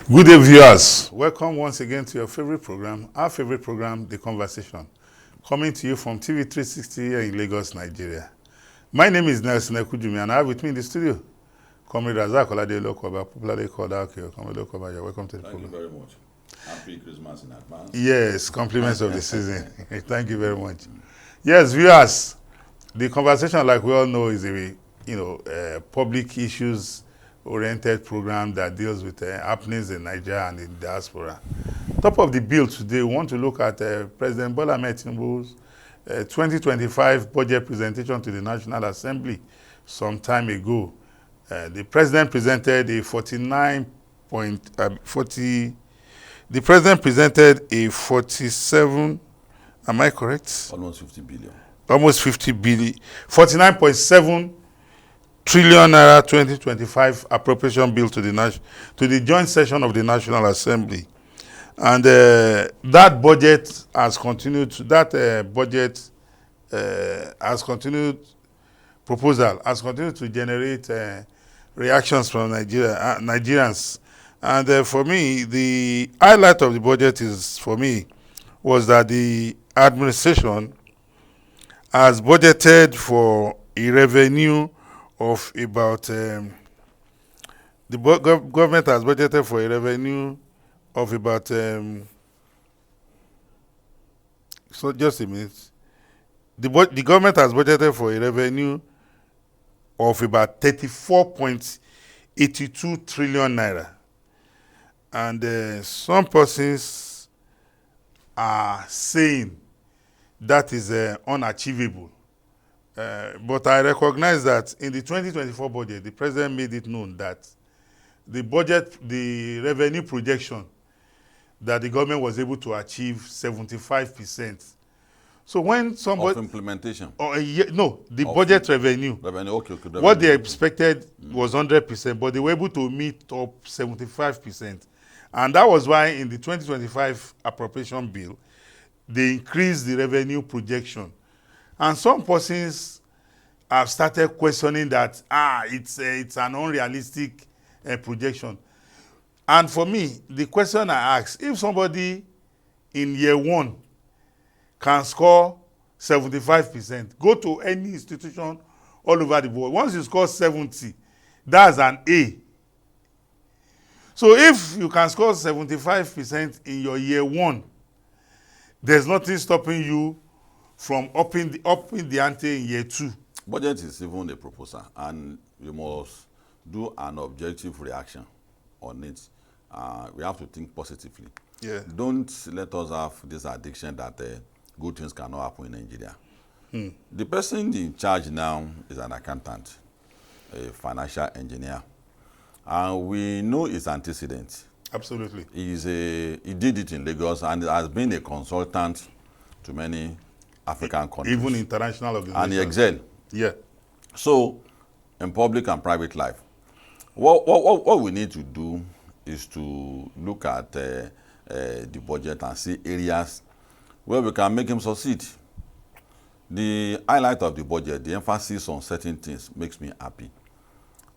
Good day, viewers. Welcome once again to your favorite program, our favorite program, The Conversation, coming to you from TV 360 here in Lagos, Nigeria. My name is Nelson Ekujumi, and I have with me in the studio Comrade Razak Oladelokoba, popularly called Akio. Comrade Lokoba, you're welcome to the program. Thank you very much. Happy Christmas in advance. Yes, compliments of the season. Thank you very much. Yes, viewers, The Conversation, like we all know, is a public issues oriented program that deals with happenings in Nigeria and in diaspora. Top of the bill today, we want to look at President Bola Tinubu's 2025 budget presentation to the National Assembly some time ago. The president presented a 47, am I correct? Almost 50 billion. Almost 50 billion, 49.7 trillion naira 2025 appropriation bill to the joint session of the National Assembly, and that budget has continued. Proposal has continued to generate reactions from Nigerians, and for me, the highlight of the budget was that the administration has budgeted for a revenue of about government has budgeted for a revenue of about so just a minute. The government has budgeted for a revenue of about 34.82 trillion naira, and some persons are saying that is unachievable. But I recognize that in the 2024 budget, the president made it known that the revenue projection that the government was able to achieve 75%. So when somebody of implementation. Budget revenue. Okay. What they expected was 100%, but they were able to meet up 75%, and that was why in the 2025 appropriation bill, they increased the revenue projection. And some persons have started questioning that it's an unrealistic projection. And for me, the question I ask, if somebody in year one can score 75%, go to any institution all over the world. Once you score 70, that's an A. So if you can score 75% in your year one, there's nothing stopping you from upping the ante in year two. Budget is even a proposal, and you must do an objective reaction on it. We have to think positively. Yeah. Don't let us have this addiction that good things cannot happen in Nigeria. The person in charge now is an accountant, a financial engineer, and we know his antecedents. Absolutely. He did it in Lagos and has been a consultant to many African countries. Even international organizations. And he excelled. Yeah. So, in public and private life, what we need to do is to look at the budget and see areas where we can make him succeed. The highlight of the budget, the emphasis on certain things, makes me happy.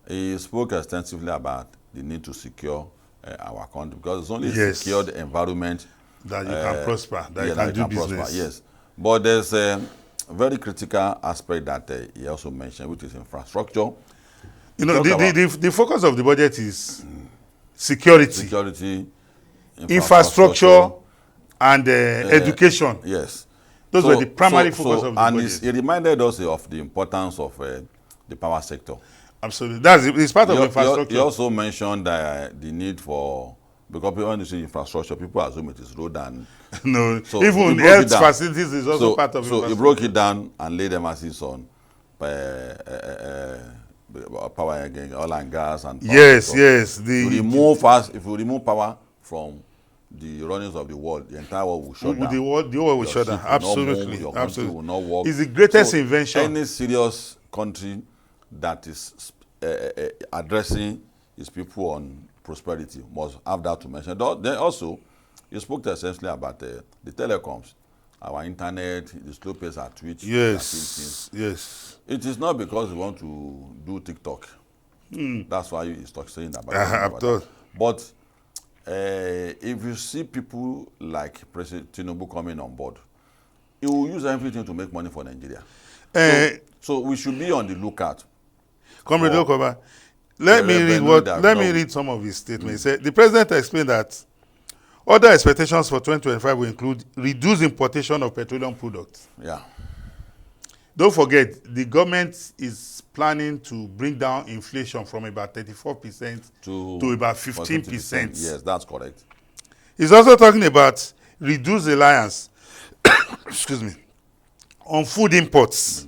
He spoke extensively about the need to secure our country, because it's only a secured environment that you can prosper, that you can do business. Prosper, yes. But there's a very critical aspect that he also mentioned, which is infrastructure. The focus of the budget is security, infrastructure, and education. Yes. Those were the primary focus of the budget. And he reminded us of the importance of the power sector. Absolutely. It's part of infrastructure. He also mentioned the need for, because when you say infrastructure, people assume it is road and... No, so even health facilities is also part of infrastructure. So he broke it down and laid emphasis on power again, oil and gas and power. Yes. If we remove power from the runnings of the world, the entire world will shut down. The world will shut down. Absolutely. Your country will not work. It's the greatest invention. Any serious country that is addressing its people on prosperity must have that to mention. Then also, he spoke essentially about the telecoms, our internet, the slow pace at which. Yes. It is not because we want to do TikTok. That's why he's saying about it. But if you see people like President Tinubu coming on board, he will use everything to make money for Nigeria. So we should be on the lookout. Comrade Okoba, let me read some of his statements. He said, the president explained that other expectations for 2025 will include reduced importation of petroleum products. Yeah. Don't forget, the government is planning to bring down inflation from about 34% to about 15%. Yes, that's correct. He's also talking about reduced reliance excuse me, on food imports.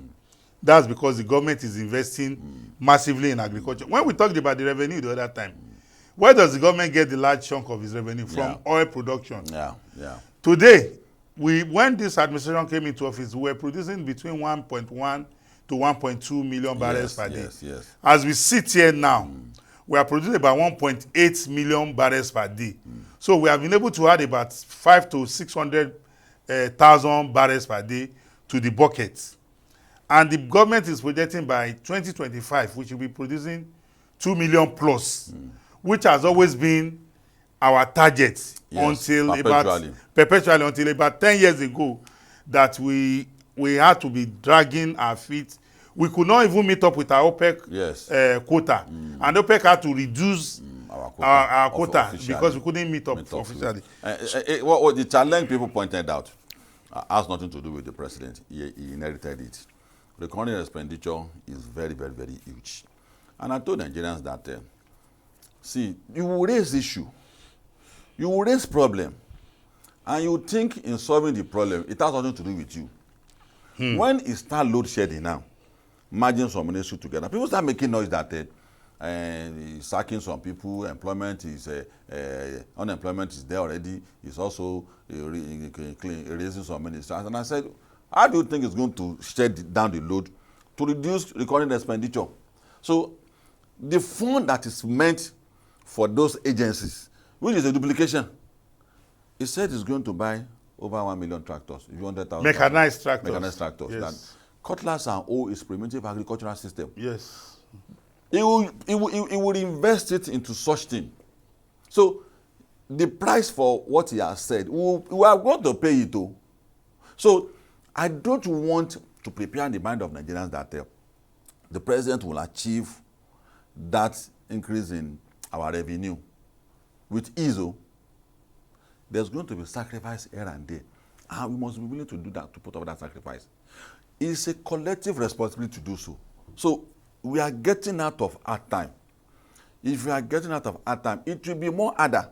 That's because the government is investing massively in agriculture. When we talked about the revenue the other time, where does the government get the large chunk of its revenue? From oil production. Yeah. Today, when this administration came into office, we were producing between 1.1 to 1.2 million barrels per day. Yes. As we sit here now, we are producing about 1.8 million barrels per day. So we have been able to add about 5 to 600,000 barrels per day to the bucket. And the government is projecting by 2025, which will be producing 2 million plus, which has always been our target until about 10 years ago, that we had to be dragging our feet. We could not even meet up with our OPEC quota. And OPEC had to reduce our quota because we couldn't meet up officially. What the challenge people pointed out has nothing to do with the president. He inherited it. The current expenditure is very, very, very huge. And I told Nigerians that, see, you will raise issue, you will raise problem, and you think in solving the problem, it has nothing to do with you. When it start load shedding now, merging some ministry together, people start making noise that sacking some people, unemployment is there already, it's also raising some ministers. And I said, how do you think it's going to shed down the load to reduce recurring expenditure? So the fund that is meant for those agencies, which is a duplication, he said it's going to buy over 1 million tractors, 100,000 mechanized tractors. Mechanized tractors. Yes. Cutlass and O is primitive agricultural system. Yes. He will invest it into such thing. So the price for what he has said, we are going to pay it too. So I don't want to prepare in the mind of Nigerians that the president will achieve that increase in our revenue with ease. There's going to be sacrifice here and there. And we must be willing to do that, to put up that sacrifice. It's a collective responsibility to do so. So we are getting out of hard time. If we are getting out of hard time, it will be more harder,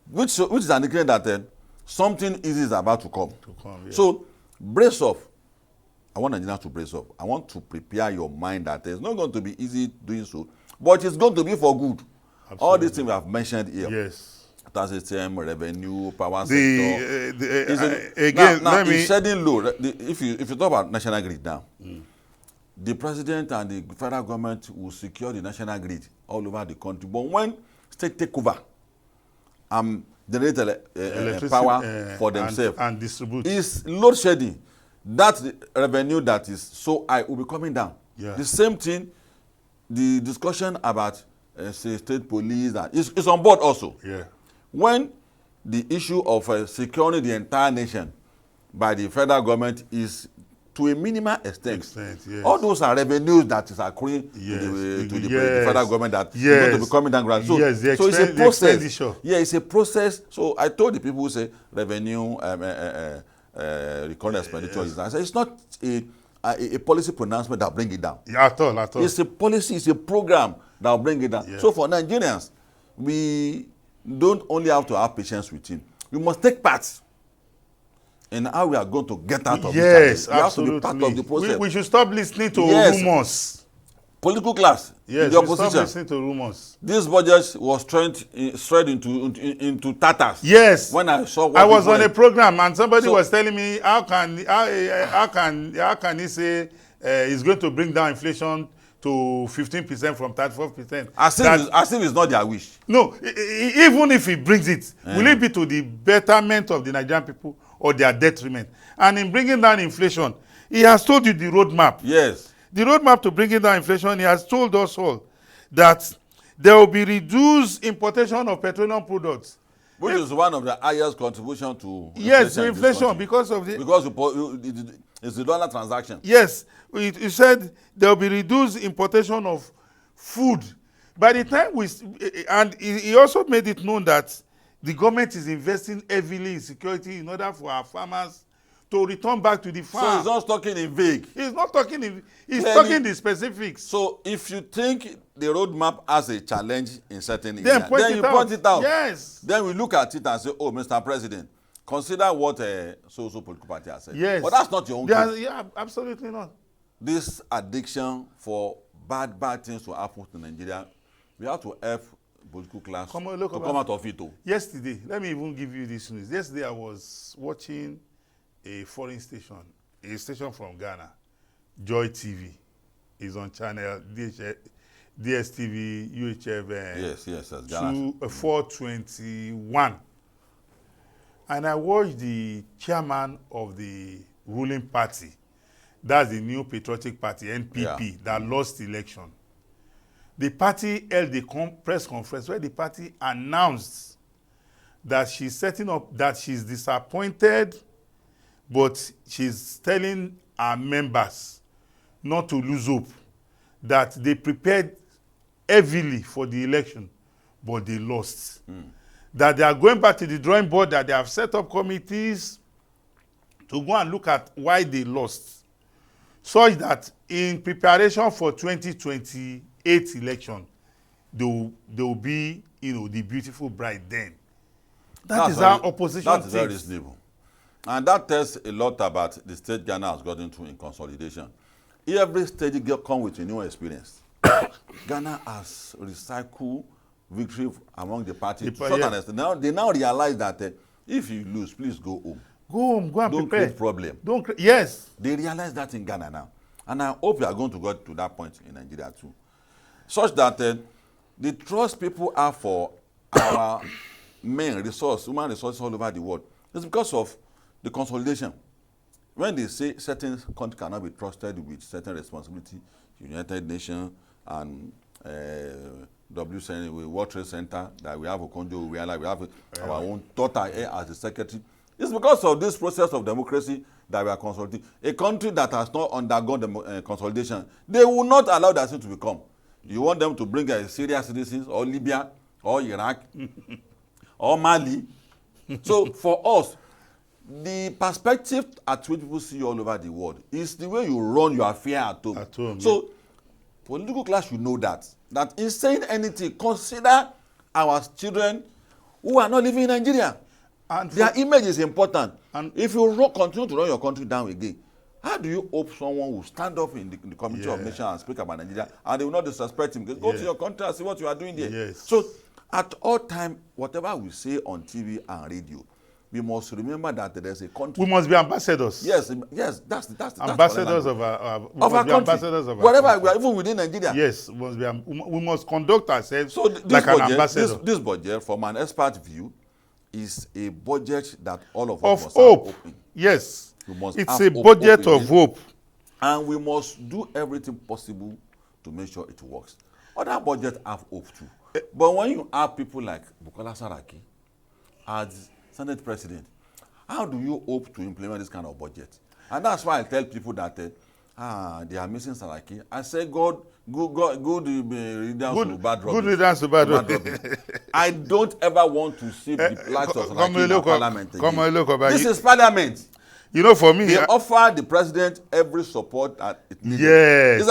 which is an indication that something easy is about to come. Yeah. So brace up. I want Nigerians to brace up. I want to prepare your mind that it's not going to be easy doing so, but it's going to be for good. Absolutely. All these things we have mentioned here. Yes. Tax system, revenue, power sector. Again, now it's shedding load. If you talk about national grid now, the president and the federal government will secure the national grid all over the country. But when state take over, generate power for themselves and distribute, is load shedding. That revenue that is so high will be coming down. Yeah. The same thing, the discussion about say state police is on board also. Yeah. When the issue of securing the entire nation by the federal government is to a minimal extent, yes. All those are revenues that is accruing to the federal government that is going to be coming down gradually. So, so it's a process. Yeah, it's a process. So I told the people who say revenue, recurring expenditure is that. It's not a policy pronouncement that will bring it down. At all. It's a policy, it's a program that will bring it down. Yeah. So for Nigerians, we don't only have to have patience with him. We must take part in how we are going to get out of this. Yes, absolutely. We have to be part of the process. We should stop listening to rumors. Political class, yes, the opposition. Stop listening to rumors. This budget was strayed into tatters. Yes. When I saw what I was on a program and somebody was telling me how can he say he's going to bring down inflation to 15% from 34%. As if it's not their wish. No, even if he brings it, will it be to the betterment of the Nigerian people or their detriment? And in bringing down inflation, he has told you the roadmap. Yes. The roadmap to bringing down inflation, he has told us all that there will be reduced importation of petroleum products Which is one of the highest contribution to yes, inflation in this inflation country. because of the Because it's the dollar transaction. yes. It said there will be reduced importation of food. By the time and he also made it known that the government is investing heavily in security in order for our farmers to return back to the farm. So he's not talking in vague. He's not talking in, he's Clearly, talking the specifics. So if you think the roadmap has a challenge in certain Then areas, point you it out. point it out. Yes. Then we look at it and say, oh, Mr. President, consider what so-so political party has said. Yes. But that's not your own case. Yeah, absolutely not. This addiction for bad things to happen to Nigeria, we have to help political class Come to come out of it. Yesterday, let me even give you this news. Yesterday, I was watching a foreign station, a station from Ghana, Joy TV. Is on channel DSTV, UHF. Yes, Ghana. 421. And I watched the chairman of the ruling party, that's the New Patriotic Party, NPP, that lost the election. The party held a press conference where the party announced that she's setting up, that she's disappointed, but she's telling her members not to lose hope, that they prepared heavily for the election, but they lost. That they are going back to the drawing board, that they have set up committees to go and look at why they lost, such that in preparation for 2028 election, they will be, the beautiful bride then. That is how opposition thinks. That's very reasonable. And that tells a lot about the state Ghana has gotten to in consolidation. Every stage comes with a new experience. Ghana has recycled victory among the parties. Now they now realize that if you lose, please go home. Go home, go and Don't prepare. create problem. Yes. They realize that in Ghana now. And I hope we are going to go to that point in Nigeria too. Such that the trust people have for our human resources all over the world, is because of the consolidation. When they say certain countries cannot be trusted with certain responsibility, United Nations and World Trade Center, that we have a Okonjo, we have our own daughter as the secretary. It's because of this process of democracy that we are consolidating. A country that has not undergone consolidation, they will not allow that thing to become. You want them to bring Syria citizens or Libya or Iraq or Mali. So for us, the perspective at which people see you all over the world is the way you run your affair at home. So political class should know that in saying anything, consider our children who are not living in Nigeria. And their image is important. And if you continue to run your country down again, how do you hope someone will stand up in the Committee of Nations and speak about Nigeria and they will not disrespect him? Go to your country and see what you are doing there. Yes. So at all time, whatever we say on TV and radio, we must remember that there is a country. We must be ambassadors. Yes, that's ambassadors of our country. Ambassadors of whatever our we are, even within Nigeria. Yes, we must conduct ourselves so like an ambassador. This budget, from an expert view, is a budget that all of us must hope. Have hope in. Yes, it's a budget of hope, and we must do everything possible to make sure it works. Other budgets have hope too, but when you have people like Bukola Saraki as Senate President, how do you hope to implement this kind of budget? And that's why I tell people that they are missing Saraki. I say good riddance to bad rubbish. Good riddance to bad rubbish. I don't ever want to see the likes of Saraki in Parliament again. This is Parliament. You know, for me, they offer the president every support that it needs. Yes,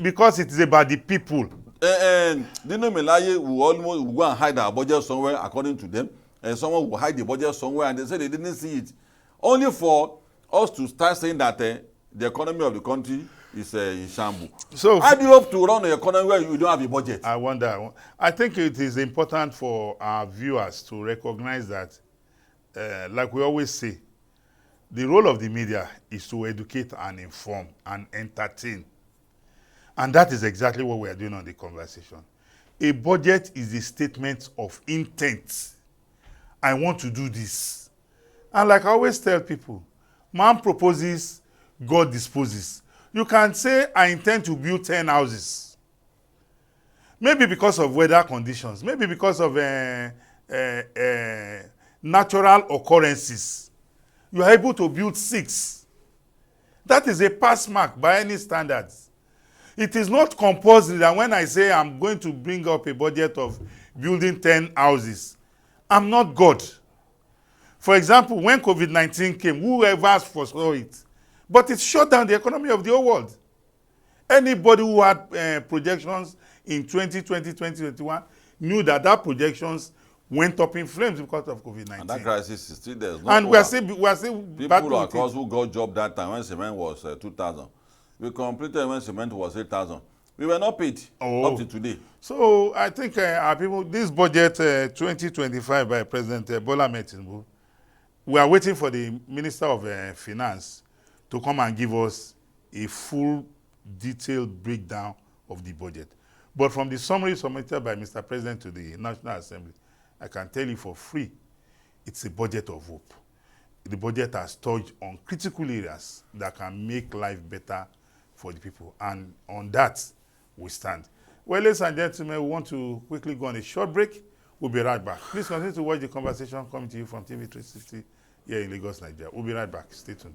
because it is about the people. Dino Melaye will go and hide our budget somewhere, according to them. And someone will hide the budget somewhere, and they say they didn't see it. Only for us to start saying that the economy of the country is in shambles. So how do you hope to run an economy where you don't have a budget? I wonder. I think it is important for our viewers to recognize that, like we always say, the role of the media is to educate and inform and entertain. And that is exactly what we are doing on the conversation. A budget is a statement of intent. I want to do this. And like I always tell people, man proposes, God disposes. You can say, I intend to build 10 houses. Maybe because of weather conditions. Maybe because of natural occurrences, you are able to build 6. That is a pass mark by any standards. It is not compulsory that when I say I'm going to bring up a budget of building 10 houses, I'm not God. For example, when COVID-19 came, whoever foresaw it? But it shut down the economy of the whole world. Anybody who had projections in 2020, 2021 knew that projections went up in flames because of COVID-19. And that crisis is still there. And we are still people battling across who got job that time when cement was 2,000. We completed when cement was 8,000. We were not paid up to today. So I think our people, this budget 2025 by President Bola Tinubu, we are waiting for the Minister of Finance to come and give us a full detailed breakdown of the budget. But from the summary submitted by Mr. President to the National Assembly, I can tell you for free, it's a budget of hope. The budget has touched on critical areas that can make life better for the people. And on that, we stand. Well, ladies and gentlemen, we want to quickly go on a short break. We'll be right back. Please continue to watch the conversation coming to you from TV 360 here in Lagos, Nigeria. We'll be right back. Stay tuned.